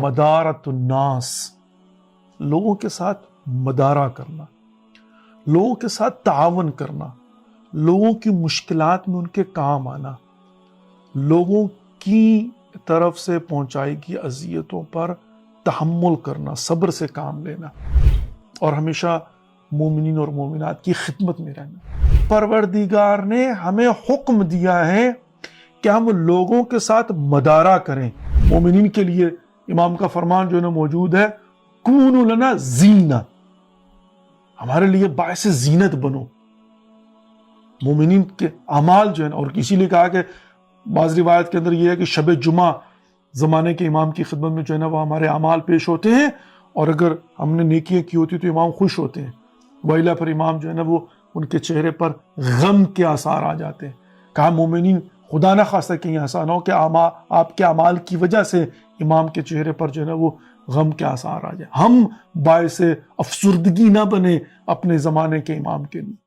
مدارت الناس، لوگوں کے ساتھ مدارہ کرنا، لوگوں کے ساتھ تعاون کرنا، لوگوں کی مشکلات میں ان کے کام آنا، لوگوں کی طرف سے پہنچائی گئی اذیتوں پر تحمل کرنا، صبر سے کام لینا، اور ہمیشہ مومنین اور مومنات کی خدمت میں رہنا۔ پروردگار نے ہمیں حکم دیا ہے کہ ہم لوگوں کے ساتھ مدارہ کریں۔ مومنین کے لیے امام کا فرمان جو ہے نا موجود ہے، کونوا لنا زینہ، ہمارے لیے باعث زینت بنو۔ مومنین کے اعمال جو ہے نا، اور اسی لیے کہا کہ بعض روایت کے اندر یہ ہے کہ شب جمعہ زمانے کے امام کی خدمت میں جو ہے نا وہ ہمارے اعمال پیش ہوتے ہیں، اور اگر ہم نے نیکیاں کی ہوتی تو امام خوش ہوتے ہیں، وائلا پر امام جو ہے نا وہ ان کے چہرے پر غم کے آثار آ جاتے ہیں۔ کہا مومنین خدا نہ خواستہ کہیں ایسا نہ ہو کہ آپ کے اعمال کی وجہ سے امام کے چہرے پر جو ہے نا وہ غم کے آثار آ جائیں، ہم باعث افسردگی نہ بنے اپنے زمانے کے امام کے لیے۔